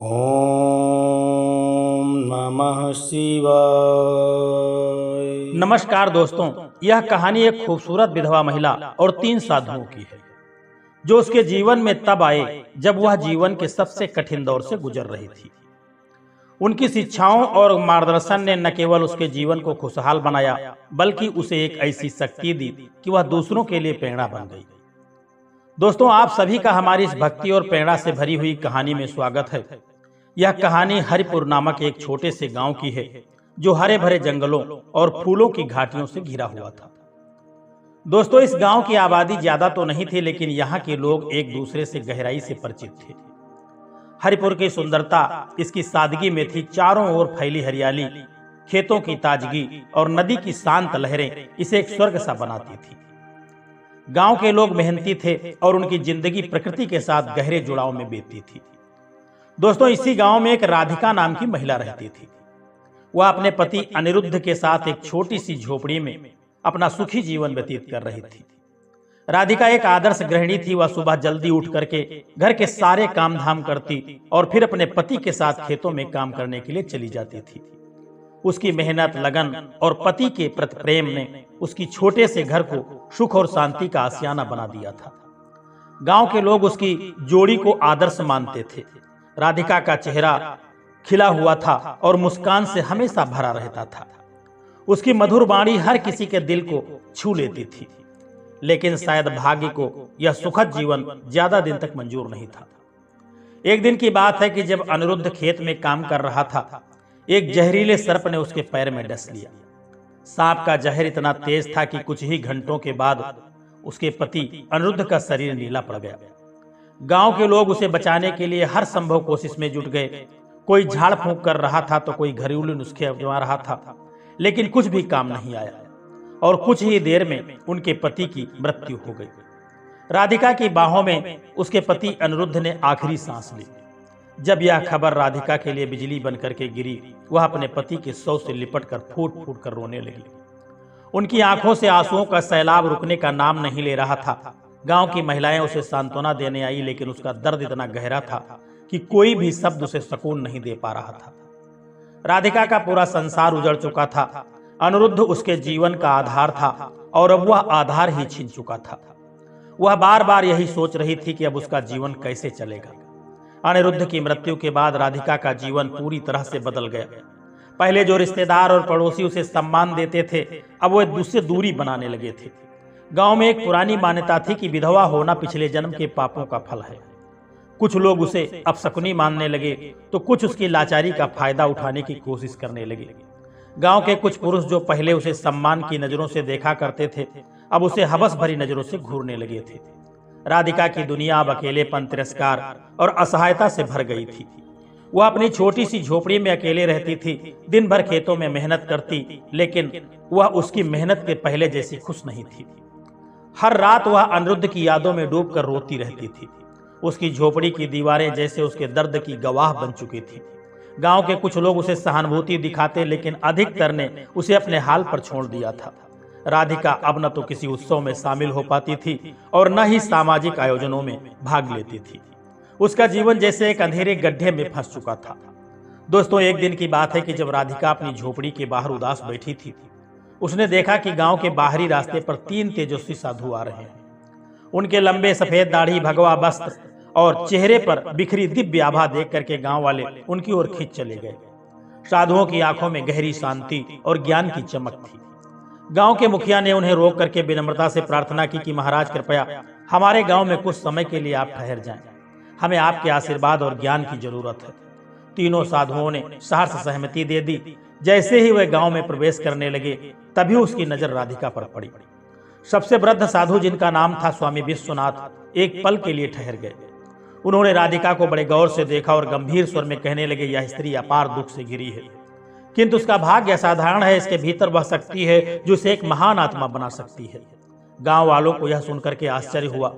ओम नमः शिवाय। नमस्कार दोस्तों, यह कहानी एक खूबसूरत विधवा महिला और 3 साधुओं की है जो उसके जीवन में तब आए जब वह जीवन के सबसे कठिन दौर से गुजर रही थी। उनकी शिक्षाओं और मार्गदर्शन ने न केवल उसके जीवन को खुशहाल बनाया बल्कि उसे एक ऐसी शक्ति दी कि वह दूसरों के लिए प्रेरणा बन गई। दोस्तों, आप सभी का हमारी इस भक्ति और प्रेरणा से भरी हुई कहानी में स्वागत है। यह कहानी हरिपुर नामक एक छोटे से गांव की है जो हरे भरे जंगलों और फूलों की घाटियों से घिरा हुआ था। दोस्तों, इस गांव की आबादी ज्यादा तो नहीं थी, लेकिन यहाँ के लोग एक दूसरे से गहराई से परिचित थे। हरिपुर की सुंदरता इसकी सादगी में थी। चारों ओर फैली हरियाली, खेतों की ताजगी और नदी की शांत लहरें इसे एक स्वर्ग सा बनाती थी। गांव के लोग मेहनती थे और उनकी जिंदगी प्रकृति के साथ गहरे जुड़ाव में बीतती थी। दोस्तों, इसी गांव में एक राधिका नाम की महिला रहती थी। वह अपने पति अनिरुद्ध के साथ एक छोटी सी झोपड़ी में अपना सुखी जीवन व्यतीत कर रही थी। राधिका एक आदर्श गृहिणी थी। वह सुबह जल्दी उठ करके घर के सारे काम धाम करती और फिर अपने पति के साथ खेतों में काम करने के लिए चली जाती थी। उसकी मेहनत, लगन और पति के प्रति प्रेम ने उसकी छोटे से घर को सुख और शांति का आशियाना बना दिया था। गांव के लोग उसकी जोड़ी को आदर्श मानते थे। राधिका का चेहरा खिला हुआ था और मुस्कान से हमेशा भरा रहता था। उसकी मधुर वाणी हर किसी के दिल को छू लेती थी। लेकिन शायद भाग्य को यह सुखद जीवन ज्यादा दिन तक मंजूर नहीं था। एक दिन की बात है कि जब अनिरुद्ध खेत में काम कर रहा था, एक जहरीले सर्प ने उसके पैर में डस लिया। सांप का जहर इतना तेज था कि कुछ ही घंटों के बाद उसके पति अनिरुद्ध का शरीर नीला पड़ गया। गांव के लोग उसे बचाने के लिए हर संभव कोशिश में जुट गए। कोई झाड़ फूंक कर रहा था तो कोई घरेलू नुस्खे अपना रहा था, लेकिन कुछ भी काम नहीं आया और कुछ ही देर में उनके पति की मृत्यु हो गई। राधिका की बाहों में उसके पति अनिरुद्ध ने आखिरी सांस ली। जब यह खबर राधिका के लिए बिजली बनकर के गिरी, वह अपने पति के शव से लिपट कर फूट फूट कर रोने लगी। उनकी आंखों से आंसुओं का सैलाब रुकने का नाम नहीं ले रहा था। गांव की महिलाएं उसे सांत्वना देने आई, लेकिन उसका दर्द इतना गहरा था कि कोई भी शब्द उसे सुकून नहीं दे पा रहा था। राधिका का पूरा संसार उजड़ चुका था। अनिरुद्ध उसके जीवन का आधार था और अब वह आधार ही छीन चुका था। वह बार बार यही सोच रही थी कि अब उसका जीवन कैसे चलेगा। अनिरुद्ध की मृत्यु के बाद राधिका का जीवन पूरी तरह से बदल गया। पहले जो रिश्तेदार और पड़ोसी उसे सम्मान देते थे, अब वो उससे दूरी बनाने लगे थे। गांव में एक पुरानी मान्यता थी कि विधवा होना पिछले जन्म के पापों का फल है। कुछ लोग उसे अपशकुनी मानने लगे तो कुछ उसकी लाचारी का फायदा उठाने की कोशिश करने लगे। गांव के कुछ पुरुष जो पहले उसे सम्मान की नजरों से देखा करते थे, अब उसे हवस भरी नजरों से घूरने लगे थे। राधिका की दुनिया अब अकेलेपन, तिरस्कार और असहायता से भर गई थी। वह अपनी छोटी सी झोपड़ी में अकेले रहती थी, दिन भर खेतों में मेहनत करती, लेकिन वह उसकी मेहनत के पहले जैसी खुश नहीं थी। हर रात वह अनिरुद्ध की यादों में डूबकर रोती रहती थी। उसकी झोपड़ी की दीवारें जैसे उसके दर्द की गवाह बन चुकी थी। गांव के कुछ लोग उसे सहानुभूति दिखाते, लेकिन अधिकतर ने उसे अपने हाल पर छोड़ दिया था। राधिका अब न तो किसी उत्सव में शामिल हो पाती थी और न ही सामाजिक आयोजनों में भाग लेती थी। उसका जीवन जैसे एक अंधेरे गड्ढे में फंस चुका था। दोस्तों, एक दिन की बात है कि जब राधिका अपनी झोपड़ी के बाहर उदास बैठी थी, उसने देखा कि गांव के बाहरी रास्ते पर 3 तेजस्वी साधु आ रहे हैं। उनके लंबे सफेद दाढ़ी, भगवा वस्त्र और चेहरे पर बिखरी दिव्य आभा देख करके गांव वाले उनकी ओर खींच चले गए। साधुओं की आंखों में गहरी शांति और ज्ञान की चमक थी। गांव के मुखिया ने उन्हें रोक करके विनम्रता से प्रार्थना की कि महाराज, कृपया हमारे गांव में कुछ समय के लिए आप ठहर जाएं। हमें आपके आशीर्वाद और ज्ञान की जरूरत है। तीनों साधुओं ने सहर्ष सहमति दे दी। जैसे ही वह गांव में प्रवेश करने लगे, तभी उसकी नजर राधिका पर पड़ी। सबसे वृद्ध साधु, जिनका नाम था स्वामी विश्वनाथ, एक पल के लिए ठहर गए। उन्होंने राधिका को बड़े गौर से देखा और गंभीर स्वर में कहने लगे, यह स्त्री अपार दुख से घिरी है, किंतु उसका भाग्य असाधारण है। इसके भीतर वह शक्ति है जो उसे एक महान आत्मा बना सकती है। गांव वालों को यह सुनकर के आश्चर्य हुआ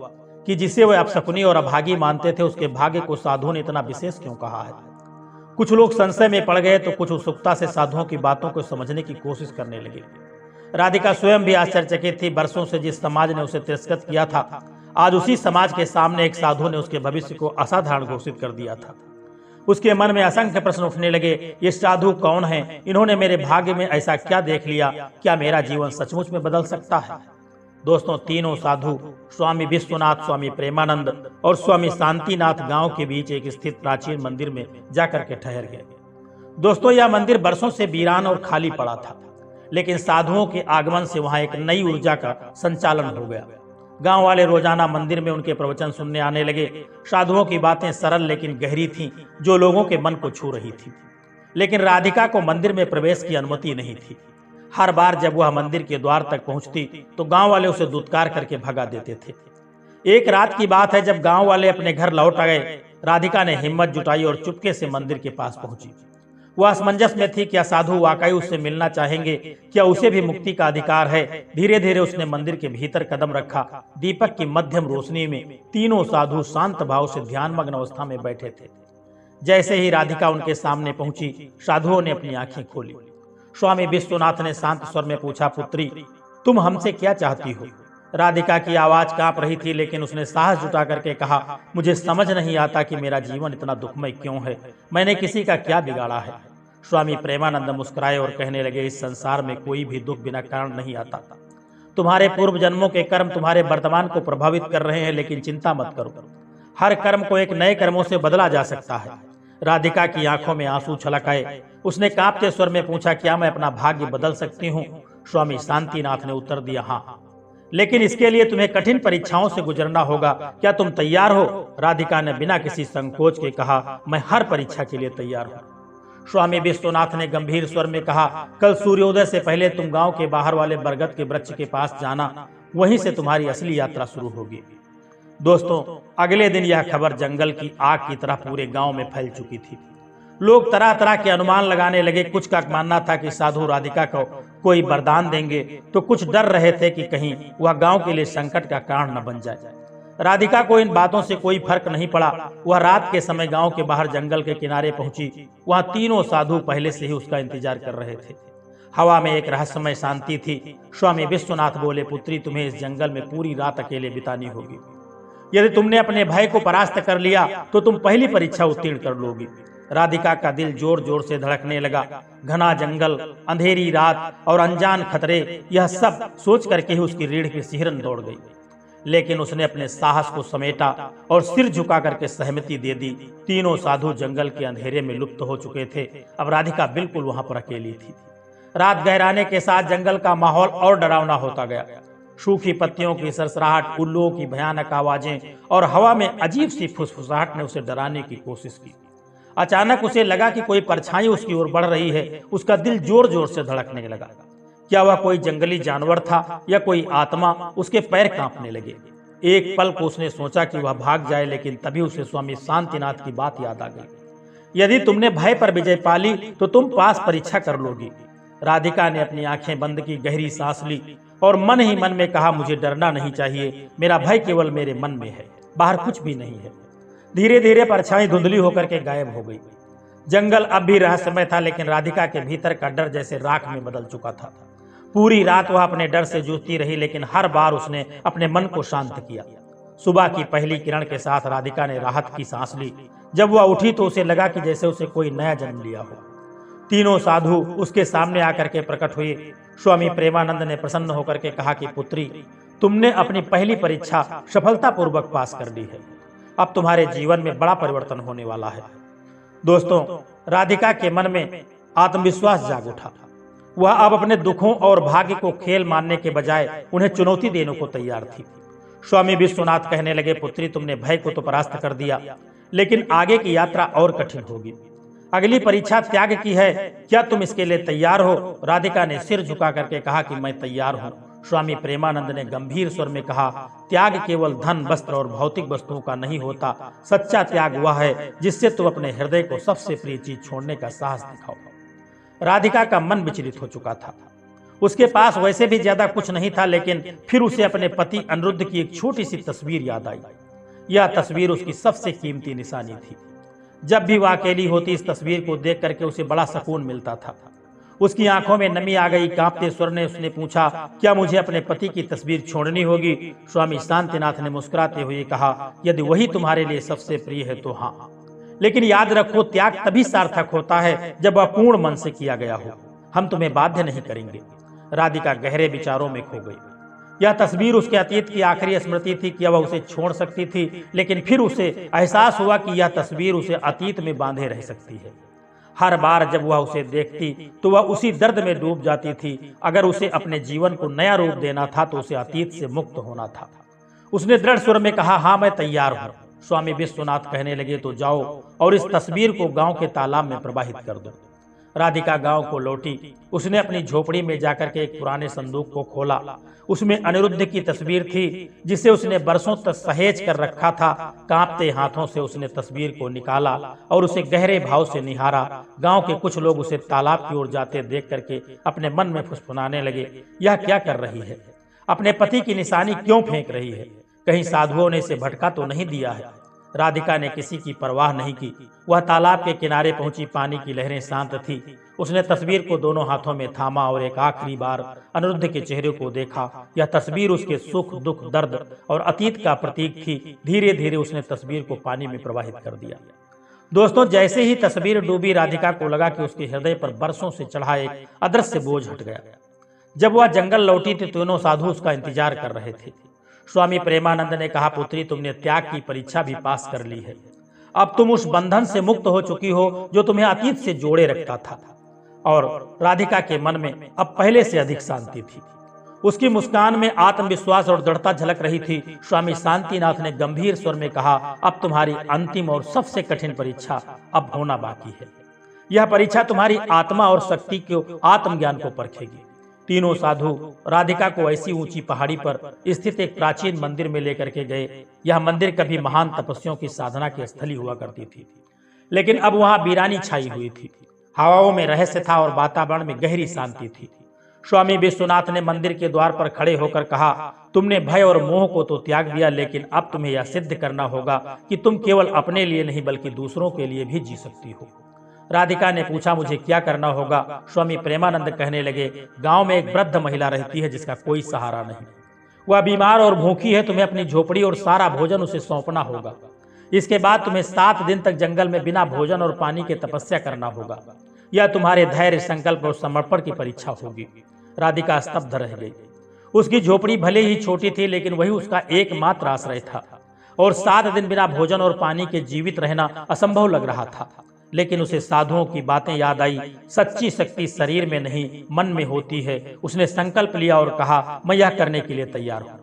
कि जिसे वह अपशकुनी और अभागी मानते थे, उसके भाग्य को साधुओं ने इतना विशेष क्यों कहा है। कुछ लोग संशय में पड़ गए तो कुछ उत्सुकता से साधुओं की बातों को समझने की कोशिश करने लगे। राधिका स्वयं भी आश्चर्यचकित थी। वर्षों से जिस समाज ने उसे तिरस्कृत किया था, आज उसी समाज के सामने एक साधु ने उसके भविष्य को असाधारण घोषित कर दिया था। उसके मन में असंख्य प्रश्न उठने लगे। ये साधु कौन है? इन्होंने मेरे भाग्य में ऐसा क्या देख लिया? क्या मेरा जीवन सचमुच में बदल सकता है? दोस्तों, तीनों साधु स्वामी विश्वनाथ, स्वामी प्रेमानंद और स्वामी शांतिनाथ गांव के बीच एक स्थित प्राचीन मंदिर में जाकर के ठहर गए। दोस्तों, यह मंदिर बरसों से वीरान और खाली पड़ा था, लेकिन साधुओं के आगमन से वहां एक नई ऊर्जा का संचालन हो गया। गांव वाले रोजाना मंदिर में उनके प्रवचन सुनने आने लगे। साधुओं की बातें सरल लेकिन गहरी थीं, जो लोगों के मन को छू रही थी। लेकिन राधिका को मंदिर में प्रवेश की अनुमति नहीं थी। हर बार जब वह मंदिर के द्वार तक पहुंचती तो गांव वाले उसे दुत्कार करके भगा देते थे। एक रात की बात है, जब गांव वाले अपने घर लौट गए, राधिका ने हिम्मत जुटाई और चुपके से मंदिर के पास पहुंची। वह असमंजस में थी, क्या साधु वाकई उससे मिलना चाहेंगे? क्या उसे भी मुक्ति का अधिकार है? धीरे धीरे उसने मंदिर के भीतर कदम रखा। दीपक की मध्यम रोशनी में तीनों साधु शांत भाव से ध्यानमग्न अवस्था में बैठे थे। जैसे ही राधिका उनके सामने पहुंची, साधुओं ने अपनी आंखें खोली। स्वामी विश्वनाथ ने शांत स्वर में पूछा, पुत्री, तुम हमसे क्या चाहती हो? राधिका की आवाज कांप रही थी, लेकिन उसने साहस जुटा करके कहा, मुझे समझ नहीं आता कि मेरा जीवन इतना दुखमय क्यों है। मैंने किसी का क्या बिगाड़ा है? स्वामी प्रेमानंद मुस्कुराए और कहने लगे, इस संसार में कोई भी दुख बिना कारण नहीं आता। तुम्हारे पूर्व जन्मों के कर्म तुम्हारे वर्तमान को प्रभावित कर रहे हैं, लेकिन चिंता मत करो, हर कर्म को एक नए कर्मों से बदला जा सकता है। राधिका की आंखों में आंसू छलक आए। उसने कांपते स्वर में पूछा, क्या मैं अपना भाग्य बदल सकती हूँ? स्वामी शांतिनाथ ने उत्तर दिया, हाँ, लेकिन इसके लिए तुम्हें कठिन परीक्षाओं से गुजरना होगा। क्या तुम तैयार हो? राधिका ने बिना किसी संकोच के कहा, मैं हर परीक्षा के लिए तैयार हूँ। स्वामी विश्वनाथ ने गंभीर स्वर में कहा, कल सूर्योदय से पहले तुम गांव के बाहर वाले बरगद के वृक्ष के पास जाना, वहीं से तुम्हारी असली यात्रा शुरू होगी। दोस्तों, अगले दिन यह खबर जंगल की आग की तरह पूरे गांव में फैल चुकी थी। लोग तरह तरह के अनुमान लगाने लगे। कुछ का मानना था कि साधु राधिका को कोई वरदान देंगे, तो कुछ डर रहे थे कि कहीं वह गांव के लिए संकट का कारण न बन जाए। राधिका को इन बातों से कोई फर्क नहीं पड़ा। वह रात के समय गांव के बाहर जंगल के किनारे पहुंची। वहां तीनों साधु पहले से ही उसका इंतजार कर रहे थे। हवा में एक रहस्यमय शांति थी। स्वामी विश्वनाथ बोले, पुत्री, तुम्हें इस जंगल में पूरी रात अकेले बितानी होगी। यदि तुमने अपने भय को परास्त कर लिया तो तुम पहली परीक्षा उत्तीर्ण कर लोगी। राधिका का दिल जोर जोर से धड़कने लगा। घना जंगल, अंधेरी रात और अनजान खतरे, यह सब सोच करके ही उसकी रीढ़ की सिहरन दौड़ गई। लेकिन उसने अपने साहस को समेटा और सिर झुका करके सहमति दे दी। तीनों साधु जंगल के अंधेरे में लुप्त हो चुके थे। अब राधिका बिल्कुल वहां पर अकेली थी। रात गहराने के साथ जंगल का माहौल और डरावना होता गया। सूखी पत्तियों की सरसराहट, उल्लुओं की भयानक आवाजें और हवा में अजीब सी फुसफुसाहट ने उसे डराने की कोशिश की। अचानक उसे लगा कि कोई परछाई उसकी ओर बढ़ रही है। उसका दिल जोर जोर से धड़कने लगा। क्या वह कोई जंगली जानवर था या कोई आत्मा? उसके पैर कांपने लगे। एक पल को उसने सोचा कि वह भाग जाए, लेकिन तभी उसे स्वामी शांतिनाथ की बात याद आ गई। यदि तुमने भय पर विजय पाली तो तुम पास परीक्षा कर लोगी। राधिका ने अपनी आंखें बंद की, गहरी सांस ली और मन ही मन में कहा, मुझे डरना नहीं चाहिए। मेरा भय केवल मेरे मन में है, बाहर कुछ भी नहीं है। धीरे धीरे परछाई धुंधली होकर के गायब हो गई। जंगल अब भी रहस्यमय था, लेकिन राधिका के भीतर का डर जैसे राख में बदल चुका था। पूरी रात वह अपने डर से जूझती रही, लेकिन हर बार उसने अपने मन को शांत किया। सुबह की पहली किरण के साथ राधिका ने राहत की सांस ली। जब वह उठी तो उसे लगा कि जैसे उसे कोई नया जन्म लिया हो। तीनों साधु उसके सामने आकर के प्रकट हुए। स्वामी प्रेमानंद ने प्रसन्न होकर के कहा कि पुत्री, तुमने अपनी पहली परीक्षा सफलतापूर्वक पास कर ली है। अब तुम्हारे जीवन में बड़ा परिवर्तन होने वाला है। दोस्तों, राधिका के मन में आत्मविश्वास जाग उठा। वह अब अपने दुखों और भाग्य को खेल मानने के बजाय उन्हें चुनौती देने को तैयार थी। स्वामी विश्वनाथ कहने लगे, पुत्री, तुमने भय को तो परास्त कर दिया, लेकिन आगे की यात्रा और कठिन होगी। अगली परीक्षा त्याग की है। क्या तुम इसके लिए तैयार हो? राधिका ने सिर झुका करके कहा कि मैं तैयार हूँ। स्वामी प्रेमानंद ने गंभीर स्वर में कहा, त्याग केवल धन, वस्त्र और भौतिक वस्तुओं का नहीं होता। सच्चा त्याग वह है जिससे तुम अपने हृदय को सबसे प्रिय चीज छोड़ने का साहस दिखाओ। राधिका का मन विचलित हो चुका था। उसके पास वैसे भी ज्यादा कुछ नहीं था, लेकिन फिर उसे अपने पति अनिरुद्ध की एक छोटी सी तस्वीर याद आई। यह तस्वीर उसकी सबसे कीमती निशानी थी। जब भी वह अकेली होती, इस तस्वीर को देख करके उसे बड़ा सुकून मिलता था। उसकी आंखों में नमी आ गई। कांपते स्वर ने उसने पूछा, क्या मुझे अपने पति की तस्वीर छोड़नी होगी? स्वामी शांतिनाथ ने मुस्कुराते हुए कहा, यदि वही तुम्हारे लिए सबसे प्रिय है तो हाँ, लेकिन याद रखो, त्याग तभी सार्थक होता है जब वह पूर्ण मन से किया गया हो। हम तुम्हें बाध्य नहीं करेंगे। राधिका गहरे विचारों में खो गई। यह तस्वीर उसके अतीत की आखिरी स्मृति थी कि वह उसे छोड़ सकती थी, लेकिन फिर उसे एहसास हुआ कि यह तस्वीर उसे अतीत में बांधे रह सकती है। हर बार जब वह उसे देखती तो वह उसी दर्द में डूब जाती थी। अगर उसे अपने जीवन को नया रूप देना था तो उसे अतीत से मुक्त होना था। उसने दृढ़ स्वर में कहा, हाँ मैं तैयार हूँ। स्वामी विश्वनाथ कहने लगे, तो जाओ और इस तस्वीर को गांव के तालाब में प्रवाहित कर दो। राधिका गांव को लौटी। उसने अपनी झोपड़ी में जाकर के एक पुराने संदूक को खोला। उसमें अनिरुद्ध की तस्वीर थी, जिसे उसने बरसों तक सहेज कर रखा था। कांपते हाथों से उसने तस्वीर को निकाला और उसे गहरे भाव से निहारा। गांव के कुछ लोग उसे तालाब की ओर जाते देख करके अपने मन में फुसफुसाने लगे, यह क्या कर रही है? अपने पति की निशानी क्यों फेंक रही है? कहीं साधुओं ने इसे भटका तो नहीं दिया है? राधिका ने किसी की परवाह नहीं की। वह तालाब के किनारे पहुंची। पानी की लहरें शांत थी। उसने तस्वीर को दोनों हाथों में थामा और एक आखिरी बार अनिरुद्ध के चेहरे को देखा। यह तस्वीर उसके सुख, दुख, दर्द और अतीत का प्रतीक थी। धीरे धीरे उसने तस्वीर को पानी में प्रवाहित कर दिया। दोस्तों, जैसे ही तस्वीर डूबी, राधिका को लगा कि उसके हृदय पर बरसों से चढ़ा एक अदृश्य बोझ हट गया। जब वह जंगल लौटी तो तीनों साधु उसका इंतजार कर रहे थे। स्वामी प्रेमानंद ने कहा, पुत्री, तुमने त्याग की परीक्षा भी पास कर ली है। अब तुम उस बंधन से मुक्त हो चुकी हो जो तुम्हें अतीत से जोड़े रखता था। और राधिका के मन में अब पहले से अधिक शांति थी। उसकी मुस्कान में आत्मविश्वास और दृढ़ता झलक रही थी। स्वामी शांतिनाथ ने गंभीर स्वर में कहा, अब तुम्हारी अंतिम और सबसे कठिन परीक्षा अब होना बाकी है। यह परीक्षा तुम्हारी आत्मा और शक्ति को, आत्मज्ञान को परखेगी। तीनों साधु राधिका को ऐसी ऊंची पहाड़ी पर स्थित एक प्राचीन मंदिर में लेकर के गए। यह मंदिर कभी महान तपस्वियों की साधना की स्थली हुआ करती थी, लेकिन अब वहां वीरानी छाई हुई थी। हवाओं में रहस्य था और वातावरण में गहरी शांति थी। स्वामी विश्वनाथ ने मंदिर के द्वार पर खड़े होकर कहा, तुमने भय और मोह को तो त्याग दिया, लेकिन अब तुम्हें यह सिद्ध करना होगा कि तुम केवल अपने लिए नहीं बल्कि दूसरों के लिए भी जी सकती हो। राधिका ने पूछा, मुझे क्या करना होगा? स्वामी प्रेमानंद कहने लगे, गांव में एक वृद्ध महिला रहती है जिसका कोई सहारा नहीं। वह बीमार और भूखी है। तुम्हें अपनी झोपड़ी और सारा भोजन उसे सौंपना होगा। इसके बाद तुम्हें 7 दिन तक जंगल में बिना भोजन और पानी के तपस्या करना होगा। यह तुम्हारे धैर्य, संकल्प और समर्पण की परीक्षा होगी। राधिका स्तब्ध रह गई। उसकी झोपड़ी भले ही छोटी थी, लेकिन वही उसका एकमात्र आश्रय था और 7 दिन बिना भोजन और पानी के जीवित रहना असंभव लग रहा था। लेकिन उसे साधुओं की बातें याद आई। सच्ची शक्ति शरीर में नहीं, मन में होती है। उसने संकल्प लिया और कहा, मैं यह करने के लिए तैयार हूँ।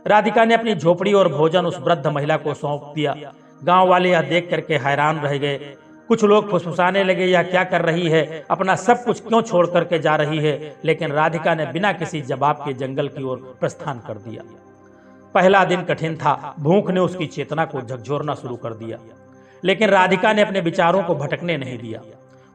राधिका ने अपनी झोपड़ी और भोजन उस वृद्ध महिला को सौंप दिया। गांव वाले यह देख करके हैरान रह गए। कुछ लोग फुसफुसाने लगे, यह क्या कर रही है? अपना सब कुछ क्यों छोड़ करके जा रही है? लेकिन राधिका ने बिना किसी जवाब के जंगल की ओर प्रस्थान कर दिया। पहला दिन कठिन था। भूख ने उसकी चेतना को झकझोरना शुरू कर दिया, लेकिन राधिका ने अपने विचारों को भटकने नहीं दिया।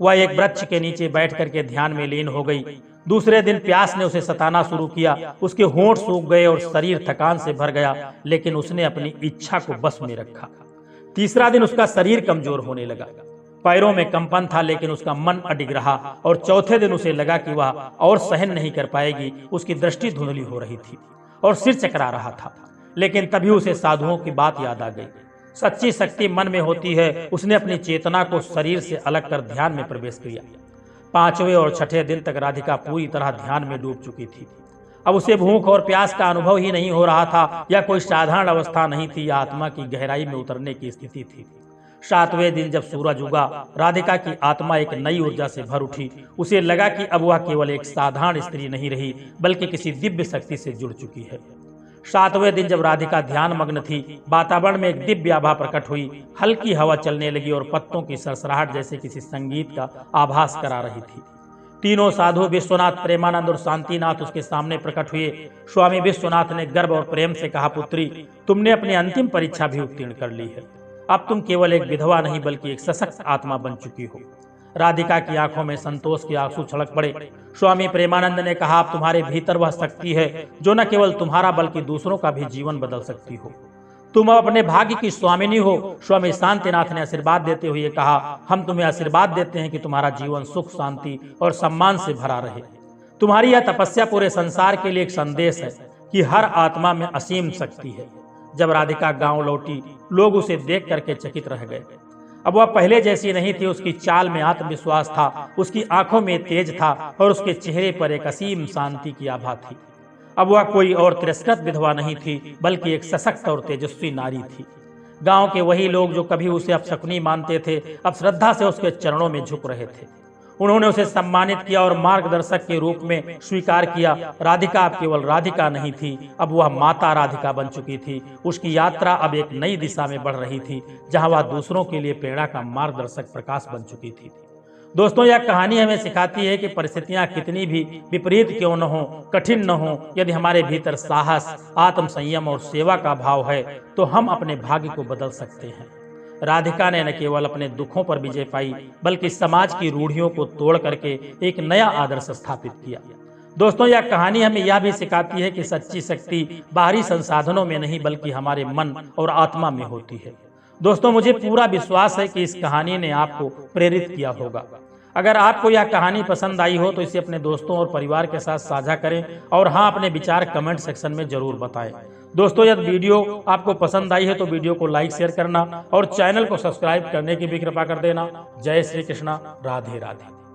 वह एक वृक्ष के नीचे बैठ करके ध्यान में लीन हो गई। दूसरे दिन प्यास ने उसे सताना शुरू किया। उसके होंठ सूख गए और शरीर थकान से भर गया, लेकिन उसने अपनी इच्छा को बस में रखा। तीसरा दिन उसका शरीर कमजोर होने लगा। पैरों में कंपन था, लेकिन उसका मन अडिग रहा। और चौथे दिन उसे लगा कि वह और सहन नहीं कर पाएगी। उसकी दृष्टि धुंधली हो रही थी और सिर चकरा रहा था। लेकिन तभी उसे साधुओं की बात याद आ गई। सच्ची शक्ति मन में होती है। उसने अपनी चेतना को शरीर से अलग कर ध्यान में प्रवेश किया। 5वें और 6ठे दिन तक राधिका पूरी तरह ध्यान में डूब चुकी थी। अब उसे भूख और प्यास का अनुभव ही नहीं हो रहा था। यह कोई साधारण अवस्था नहीं थी, यह आत्मा की गहराई में उतरने की स्थिति थी। 7वें दिन जब सूरज उगा, राधिका की आत्मा एक नई ऊर्जा से भर उठी। उसे लगा कि अब वह केवल एक साधारण स्त्री नहीं रही, बल्कि किसी दिव्य शक्ति से जुड़ चुकी है। 7वें दिन जब राधिका ध्यान मग्न थी, वातावरण में एक दिव्य आभा प्रकट हुई। हल्की हवा चलने लगी और पत्तों की सरसराहट जैसे किसी संगीत का आभास करा रही थी। तीनों साधु विश्वनाथ, प्रेमानंद और शांतिनाथ उसके सामने प्रकट हुए। स्वामी विश्वनाथ ने गर्व और प्रेम से कहा, पुत्री, तुमने अपनी अंतिम परीक्षा भी उत्तीर्ण कर ली है। अब तुम केवल एक विधवा नहीं बल्कि एक सशक्त आत्मा बन चुकी हो। राधिका की आंखों में संतोष के आंसू छलक पड़े। स्वामी प्रेमानंद ने कहा, अब तुम्हारे भीतर वह शक्ति है जो न केवल तुम्हारा बल्कि दूसरों का भी जीवन बदल सकती हो। तुम अब अपने भाग्य की स्वामिनी हो। स्वामी शांतिनाथ ने आशीर्वाद देते हुए कहा, हम तुम्हें आशीर्वाद देते हैं कि तुम्हारा जीवन सुख, शांति और सम्मान से भरा रहे। तुम्हारी यह तपस्या पूरे संसार के लिए एक संदेश है कि हर आत्मा में असीम शक्ति है। जब राधिका गांव लौटी, लोग उसे देख करके चकित रह गए। अब वह पहले जैसी नहीं थी। उसकी चाल में आत्मविश्वास था, उसकी आंखों में तेज था और उसके चेहरे पर एक असीम शांति की आभा थी। अब वह कोई और तिरस्कृत विधवा नहीं थी, बल्कि एक सशक्त और तेजस्वी नारी थी। गांव के वही लोग जो कभी उसे अपशकुनी मानते थे, अब श्रद्धा से उसके चरणों में झुक रहे थे। उन्होंने उसे सम्मानित किया और मार्गदर्शक के रूप में स्वीकार किया। राधिका अब केवल राधिका नहीं थी, अब वह माता राधिका बन चुकी थी। उसकी यात्रा अब एक नई दिशा में बढ़ रही थी, जहां वह दूसरों के लिए प्रेरणा का मार्गदर्शक प्रकाश बन चुकी थी। दोस्तों, यह कहानी हमें सिखाती है कि परिस्थितियां कितनी भी विपरीत क्यों न हो, कठिन न हो, यदि हमारे भीतर साहस, आत्म संयम और सेवा का भाव है तो हम अपने भाग्य को बदल सकते हैं। राधिका ने न केवल अपने दुखों पर विजय पाई, बल्कि समाज की रूढ़ियों को तोड़ करके एक नया आदर्श स्थापित किया। दोस्तों, यह कहानी हमें यह भी सिखाती है कि सच्ची शक्ति बाहरी संसाधनों में नहीं, बल्कि हमारे मन और आत्मा में होती है। दोस्तों, मुझे पूरा विश्वास है कि इस कहानी ने आपको प्रेरित किया होगा। अगर आपको यह कहानी पसंद आई हो तो इसे अपने दोस्तों और परिवार के साथ साझा करें और हाँ, अपने विचार कमेंट सेक्शन में जरूर बताएं। दोस्तों, यदि वीडियो आपको पसंद आई है तो वीडियो को लाइक शेयर करना और चैनल को सब्सक्राइब करने की भी कृपा कर देना। जय श्री कृष्णा, राधे राधे।